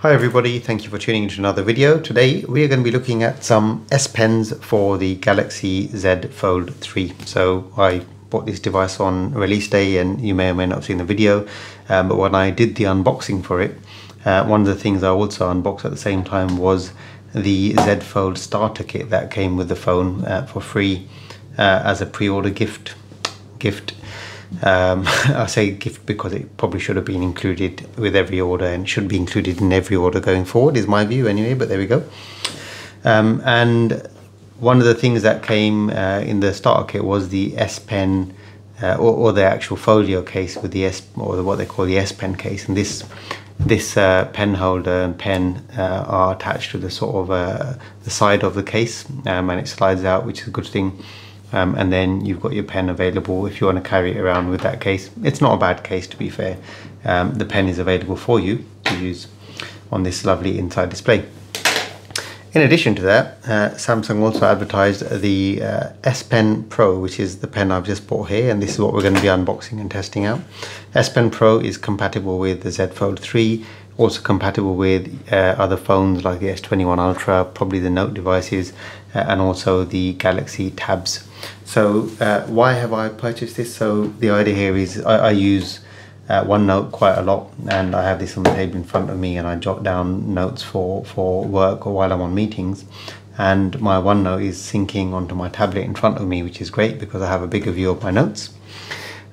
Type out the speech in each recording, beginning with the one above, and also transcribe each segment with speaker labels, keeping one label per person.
Speaker 1: Hi everybody, thank you for tuning into another video. Today we are going to be looking at some S Pens for the Galaxy Z Fold 3. So I bought this device on release day and you may or may not have seen the video, but when I did the unboxing for it, one of the things I also unboxed at the same time was the Z Fold starter kit that came with the phone for free as a pre-order gift. I say gift because it probably should have been included with every order and should be included in every order going forward, is my view anyway, but there we go. And one of the things that came in the starter kit was the S Pen or the actual folio case with the or what they call the S Pen case, and this pen holder and pen are attached to the sort of the side of the case, and it slides out, which is a good thing. And then you've got your pen available if you want to carry it around with that case. It's not a bad case, to be fair. The pen is available for you to use on this lovely inside display. In addition to that, Samsung also advertised the S Pen Pro, which is the pen I've just bought here, and this is what we're going to be unboxing and testing out. S Pen Pro is compatible with the Z Fold 3, also compatible with other phones like the S21 Ultra, probably the Note devices, and also the Galaxy Tabs. So why have I purchased this? So the idea here is I use OneNote quite a lot, and I have this on the table in front of me, and I jot down notes for work or while I'm on meetings, and my OneNote is syncing onto my tablet in front of me, which is great because I have a bigger view of my notes.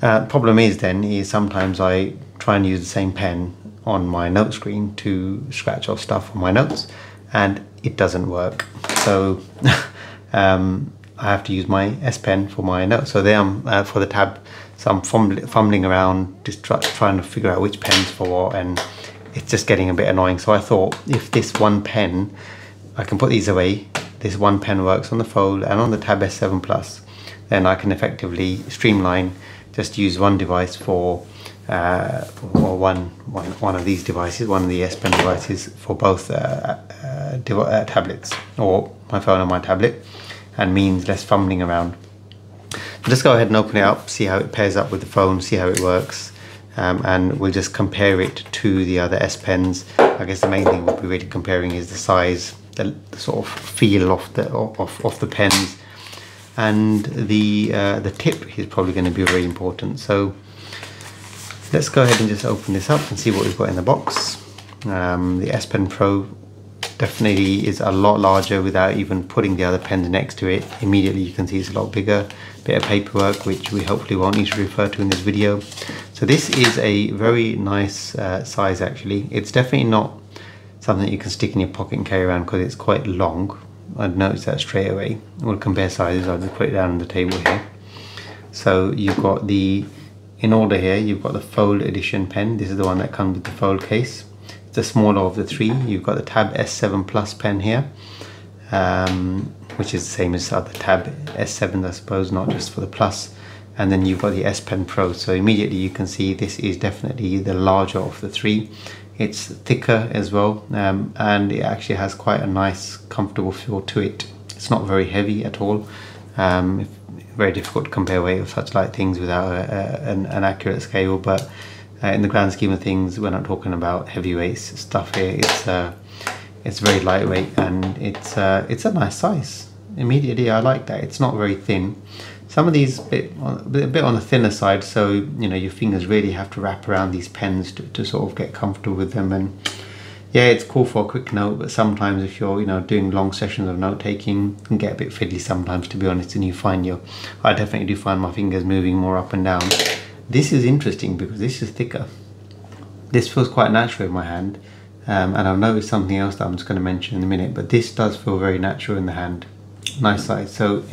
Speaker 1: Problem is sometimes I try and use the same pen on my note screen to scratch off stuff on my notes, and it doesn't work. So I have to use my S Pen for my notes. So there I'm for the tab. So I'm fumbling around, just trying to figure out which pen's for what, and it's just getting a bit annoying. So I thought, if this one pen, I can put these away, this one pen works on the Fold and on the Tab S7 Plus, then I can effectively streamline, just use one device for one of these devices, one of the S Pen devices for both tablets, or my phone and my tablet, and means less fumbling around. Just go ahead and open it up, see how it pairs up with the phone, see how it works, and we'll just compare it to the other S Pens. I guess the main thing we'll be really comparing is the size, the sort of feel of the pens, and the tip is probably going to be very important. So let's go ahead and just open this up and see what we've got in the box. The S Pen Pro definitely is a lot larger without even putting the other pens next to it. Immediately you can see it's a lot bigger. Bit of paperwork which we hopefully won't need to refer to in this video. So this is a very nice size actually. It's definitely not something that you can stick in your pocket and carry around because it's quite long. I'd notice that straight away. We'll compare sizes. I'll just put it down on the table here. So you've got in order here, you've got the Fold Edition pen. This is the one that comes with the Fold case. The smaller of the three. You've got the Tab S7 Plus pen here, which is the same as the other Tab S7, I suppose, not just for the Plus. And then you've got the S Pen Pro. So immediately you can see this is definitely the larger of the three. It's thicker as well, and it actually has quite a nice, comfortable feel to it. It's not very heavy at all. Very difficult to compare weight of such light things without an accurate scale, but in the grand scheme of things, we're not talking about heavyweight stuff here. It's very lightweight, and it's a nice size. Immediately I like that. It's not very thin. Some of these a bit on the thinner side, so you know your fingers really have to wrap around these pens to sort of get comfortable with them. And yeah, it's cool for a quick note, but sometimes if you're doing long sessions of note taking, it can get a bit fiddly sometimes, to be honest, and you find I definitely do find my fingers moving more up and down. This is interesting because this is thicker. This feels quite natural in my hand, and I've noticed something else that I'm just going to mention in a minute, but this does feel very natural in the hand. Nice size. So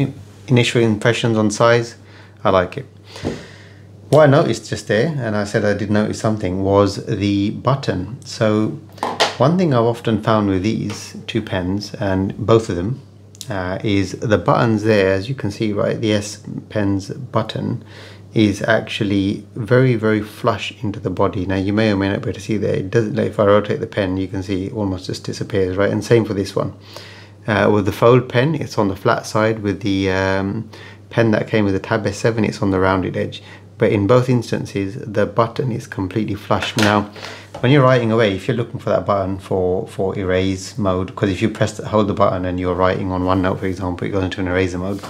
Speaker 1: initial impressions on size, I like it. What I noticed just there, and I said I did notice something, was the button. So one thing I've often found with these two pens, and both of them, is the buttons there, as you can see, right, the S Pen's button is actually very, very flush into the body. Now you may or may not be able to see there, it doesn't, if I rotate the pen you can see it almost just disappears, right? And same for this one. With the Fold pen, it's on the flat side. With the pen that came with the Tab S7, it's on the rounded edge. But in both instances the button is completely flush. Now when you're writing away, if you're looking for that button for erase mode, because if you hold the button and you're writing on OneNote, for example, it goes into an eraser mode,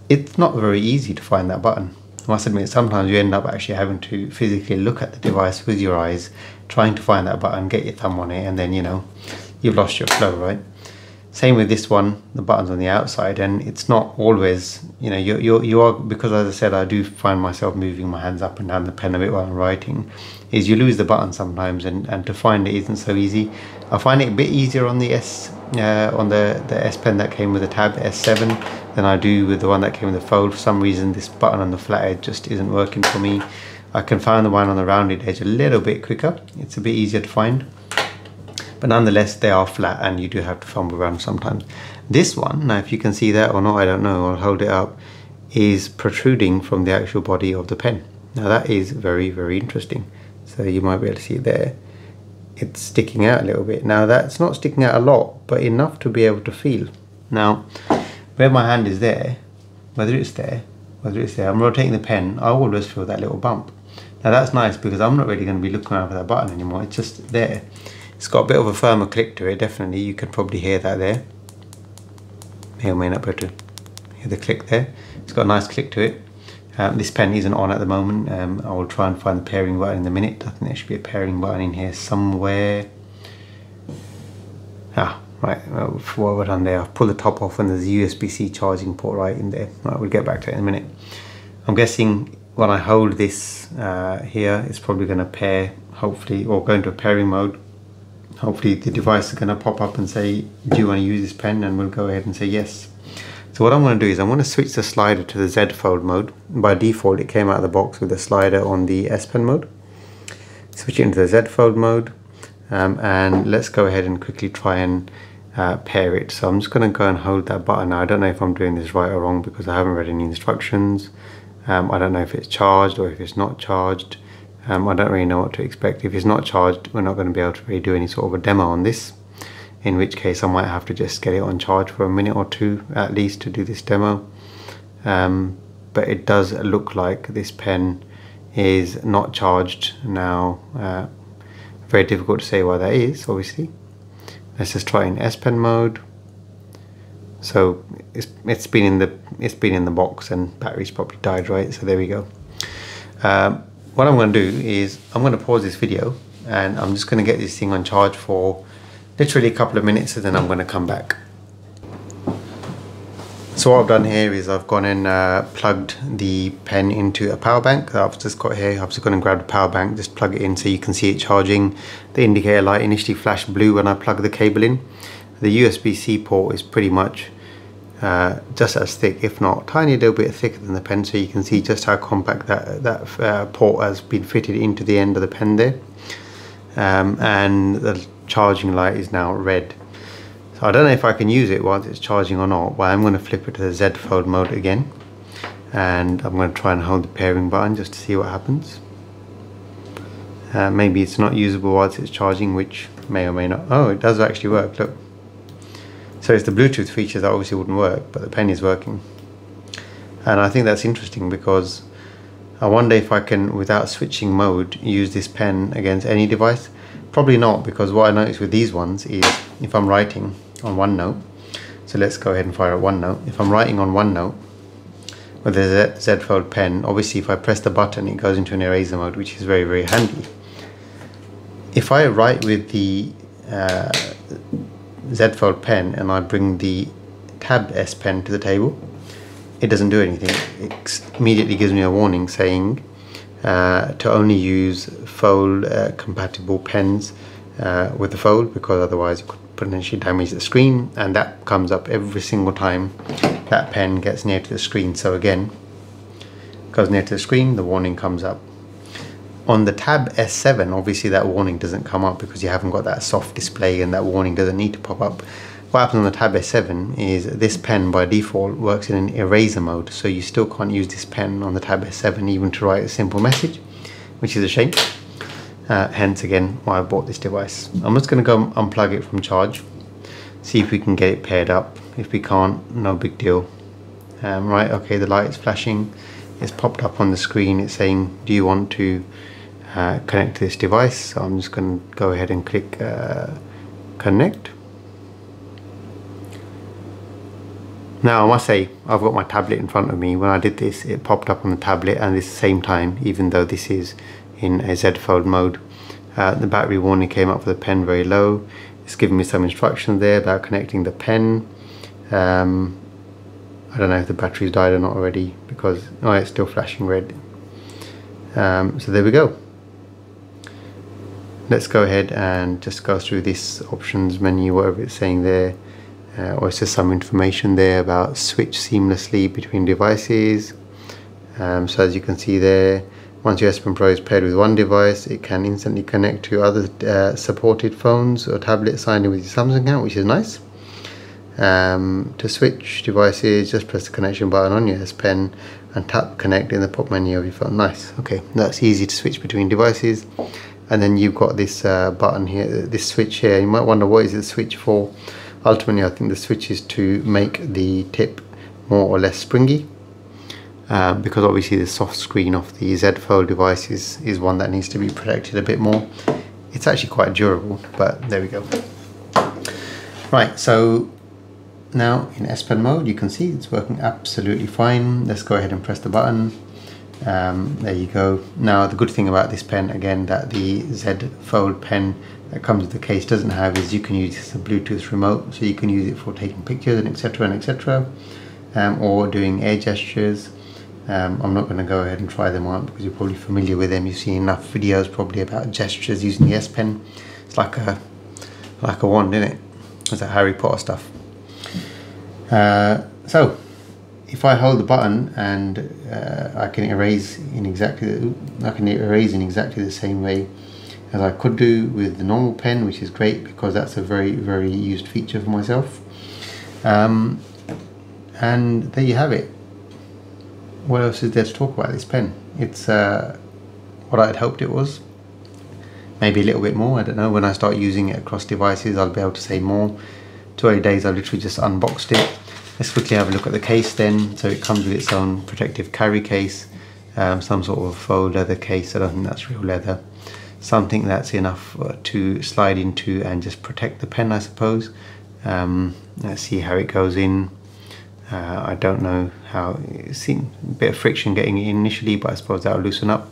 Speaker 1: it's not very easy to find that button. I must admit, sometimes you end up actually having to physically look at the device with your eyes, trying to find that button, get your thumb on it, and then, you know, you've lost your flow, right? Same with this one, the button's on the outside, and it's not always, you know, you are, because as I said, I do find myself moving my hands up and down the pen a bit while I'm writing, is you lose the button sometimes, and to find it isn't so easy. I find it a bit easier on the on the S Pen that came with the tab S7 than I do with the one that came with the Fold. For some reason, this button on the flat edge just isn't working for me. I can find the one on the rounded edge a little bit quicker. It's a bit easier to find. But nonetheless, they are flat and you do have to fumble around sometimes. This one, now if you can see that or not, I don't know, I'll hold it up, is protruding from the actual body of the pen. Now that is very, very interesting. So you might be able to see it there. It's sticking out a little bit. Now that's not sticking out a lot, but enough to be able to feel. Now, where my hand is there, whether it's there, I'm rotating the pen, I always feel that little bump. Now that's nice because I'm not really going to be looking around for that button anymore, it's just there. It's got a bit of a firmer click to it, definitely. You can probably hear that there. May or may not be able to hear the click there. It's got a nice click to it. This pen isn't on at the moment. I will try and find the pairing button in a minute. I think there should be a pairing button in here somewhere. Ah, right, what we're done there. I've pulled the top off and there's a USB-C charging port right in there. Right, we'll get back to it in a minute. I'm guessing when I hold this here, it's probably going to pair, hopefully, or go into a pairing mode. Hopefully the device is going to pop up and say, do you want to use this pen? And we'll go ahead and say yes. So what I'm going to do is I'm going to switch the slider to the Z Fold mode. By default it came out of the box with the slider on the S Pen mode. Switch it into the Z Fold mode, and let's go ahead and quickly try and pair it. So I'm just going to go and hold that button. Now I don't know if I'm doing this right or wrong because I haven't read any instructions. I don't know if it's charged or if it's not charged. I don't really know what to expect. If it's not charged, we're not going to be able to really do any sort of a demo on this, in which case I might have to just get it on charge for a minute or two at least to do this demo. But it does look like this pen is not charged now. Very difficult to say why that is, obviously. Let's just try in S Pen mode. So it's been in the box and battery's probably died, right? So there we go. What I'm going to do is I'm going to pause this video and I'm just going to get this thing on charge for literally a couple of minutes and then I'm going to come back. So what I've done here is I've gone and plugged the pen into a power bank that I've just got here. I've just gone and grabbed a power bank, just plug it in so you can see it charging. The indicator light initially flashed blue when I plug the cable in. The USB-C port is pretty much just as thick, if not a tiny little bit thicker than the pen, so you can see just how compact that port has been fitted into the end of the pen there. And the charging light is now red. So I don't know if I can use it while it's charging or not, but I'm going to flip it to the Z Fold mode again. And I'm going to try and hold the pairing button just to see what happens. Maybe it's not usable whilst it's charging, which may or may not. Oh, it does actually work, look. So it's the Bluetooth feature that obviously wouldn't work, but the pen is working. And I think that's interesting because I wonder if I can, without switching mode, use this pen against any device. Probably not, because what I noticed with these ones is if I'm writing on OneNote, so let's go ahead and fire at OneNote. If I'm writing on OneNote with the Z Fold pen, obviously if I press the button it goes into an eraser mode, which is very, very handy. If I write with the Z Fold pen and I bring the Tab S Pen to the table, it doesn't do anything. It immediately gives me a warning saying to only use Fold compatible pens with the Fold, because otherwise it could potentially damage the screen, and that comes up every single time that pen gets near to the screen. So again, goes near to the screen, the warning comes up. On the Tab S7, obviously that warning doesn't come up because you haven't got that soft display and that warning doesn't need to pop up. What happens on the Tab S7 is this pen by default works in an eraser mode, so you still can't use this pen on the Tab S7 even to write a simple message, which is a shame. Hence again why I bought this device. I'm just going to go unplug it from charge, see if we can get it paired up. If we can't, no big deal. Right, okay, the light is flashing. It's popped up on the screen. It's saying, do you want to connect to this device. So I'm just going to go ahead and click connect. Now I must say, I've got my tablet in front of me. When I did this, it popped up on the tablet at the same time, even though this is in a Z Fold mode. The battery warning came up for the pen very low. It's giving me some instructions there about connecting the pen. I don't know if the battery's died or not already, because it's still flashing red. So there we go. Let's go ahead and just go through this options menu, whatever it's saying there. Or it's just some information there about switch seamlessly between devices. So as you can see there, once your S Pen Pro is paired with one device, it can instantly connect to other supported phones or tablets signed in with your Samsung account, which is nice. To switch devices, just press the connection button on your S Pen and tap connect in the pop menu of your phone. Nice. Okay, that's easy to switch between devices. And then you've got this button here, this switch here. You might wonder, what is the switch for? Ultimately, I think the switch is to make the tip more or less springy, because obviously the soft screen of the Z Fold device is one that needs to be protected a bit more. It's actually quite durable, but there we go. Right, so now in S Pen mode, you can see it's working absolutely fine. Let's go ahead and press the button. There you go. Now the good thing about this pen, again, that the Z Fold pen that comes with the case doesn't have, is you can use this as a Bluetooth remote, so you can use it for taking pictures and etc, or doing air gestures. I'm not going to go ahead and try them out because you're probably familiar with them. You've seen enough videos probably about gestures using the S Pen. It's like a wand, isn't it? It's like Harry Potter stuff. So if I hold the button and I can erase in exactly the same way as I could do with the normal pen, which is great because that's a very, very used feature for myself. And there you have it. What else is there to talk about this pen? It's what I'd hoped it was. Maybe a little bit more, I don't know. When I start using it across devices, I'll be able to say more. 2 8 days, I've literally just unboxed it. Let's quickly have a look at the case then. So it comes with its own protective carry case, some sort of faux leather case. I don't think that's real leather. Something that's enough to slide into and just protect the pen, I suppose. Let's see how it goes in. I don't know how, it seemed a bit of friction getting it in initially, but I suppose that'll loosen up.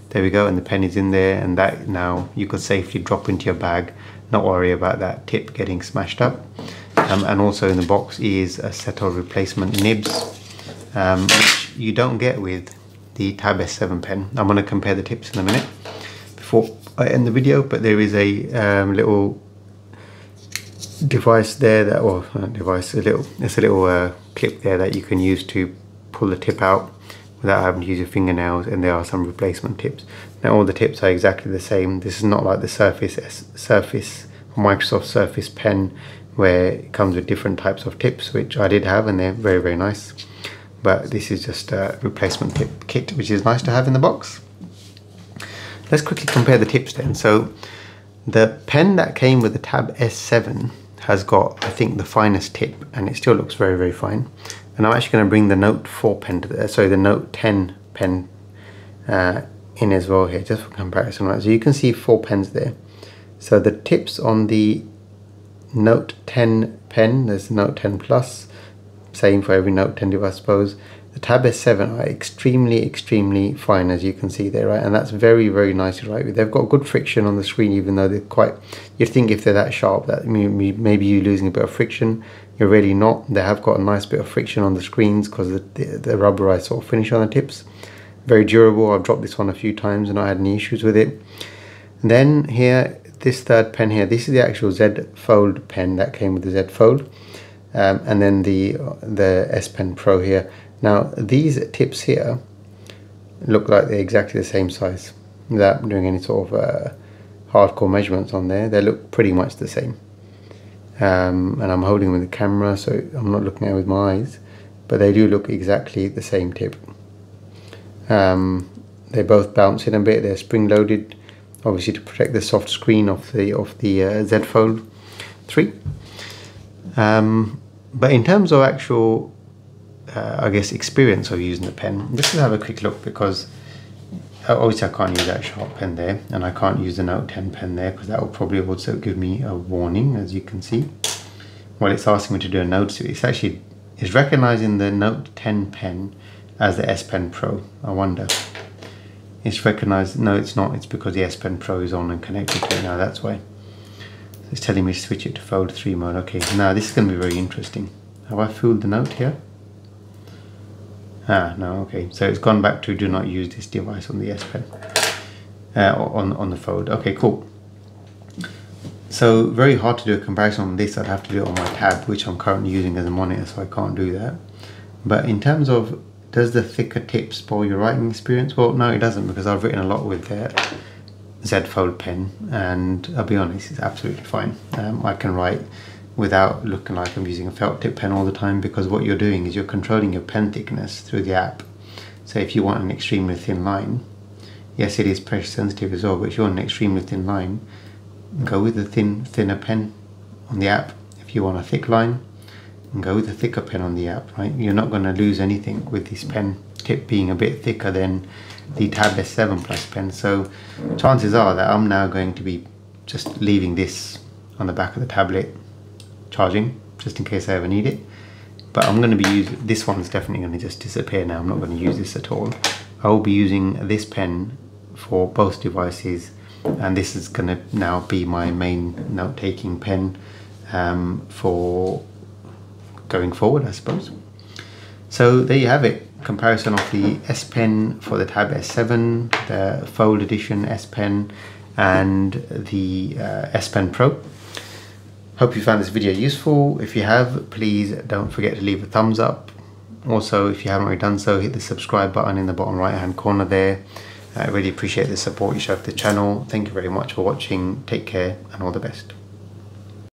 Speaker 1: There we go, and the pen is in there, and that now you could safely drop into your bag, not worry about that tip getting smashed up. And also in the box is a set of replacement nibs, which you don't get with the Tab S7 pen. I'm going to compare the tips in a minute before I end the video, but there is a little device there that, or device, it's a little clip there that you can use to pull the tip out without having to use your fingernails, and there are some replacement tips. Now all the tips are exactly the same. This is not like the Microsoft Surface pen where it comes with different types of tips, which I did have, and they're very, very nice. But this is just a replacement tip kit, which is nice to have in the box. Let's quickly compare the tips then. So the pen that came with the Tab S7 has got, I think, the finest tip, and it still looks very, very fine. And I'm actually going to bring the Note 4 pen to the Note 10 pen in as well here, just for comparison. Right? So you can see 4 pens there. So the tips on the Note 10 pen, there's the Note 10 Plus, same for every Note 10 device, I suppose. The Tab S7 are extremely, extremely fine, as you can see there, right? And that's very, very nice to write with. They've got good friction on the screen, even though they're quite, you'd think if they're that sharp that maybe you're losing a bit of friction. You're really not. They have got a nice bit of friction on the screens because of the rubberized sort of finish on the tips. Very durable. I've dropped this one a few times and not had any issues with it. And then here, this third pen here, this is the actual Z Fold pen that came with the Z Fold. And then the S Pen Pro here. Now these tips here look like they're exactly the same size without doing any sort of hardcore measurements on there. They look pretty much the same. And I'm holding them with the camera, so I'm not looking at it with my eyes, but they do look exactly the same tip. They both bounce in a bit. They're spring loaded, obviously to protect the soft screen of the Z Fold 3. But in terms of actual I guess experience of using the pen, just to have a quick look, because obviously I can't use that sharp pen there, and I can't use the Note 10 pen there because that will probably also give me a warning, as you can see. Well, it's asking me to do a note switch. It's recognizing the Note 10 pen as the S Pen Pro. I wonder. It's recognized. No, it's not. It's because the S Pen Pro is on and connected to it now. That's why. So it's telling me to switch it to Fold 3 mode. Okay, now this is going to be very interesting. Have I fooled the note here? Ah, no, okay. So it's gone back to do not use this device on the S Pen. On the Fold. Okay, cool. So very hard to do a comparison on this. I'd have to do it on my tab, which I'm currently using as a monitor, so I can't do that. But in terms of, does the thicker tip spoil your writing experience? Well, no, it doesn't, because I've written a lot with the Z Fold pen, and I'll be honest, it's absolutely fine. I can write without looking like I'm using a felt tip pen all the time, because what you're doing is you're controlling your pen thickness through the app. So if you want an extremely thin line, yes, it is pressure sensitive as well, but if you want an extremely thin line, go with the thinner pen on the app. If you want a thick line, go with the thicker pen on the app, right? You're not going to lose anything with this pen tip being a bit thicker than the Tab S7 Plus pen. So chances are that I'm now going to be just leaving this on the back of the tablet charging, just in case I ever need it. But I'm going to be using, this one's definitely going to just disappear now. I'm not going to use this at all. I will be using this pen for both devices, and this is going to now be my main note-taking pen for going forward, I suppose. So there you have it, comparison of the S Pen for the Tab S7, the Fold Edition S Pen, and the S Pen Pro. Hope you found this video useful. If you have, please don't forget to leave a thumbs up. Also, if you haven't already done so, hit the subscribe button in the bottom right hand corner there. I really appreciate the support you show for the channel. Thank you very much for watching. Take care and all the best.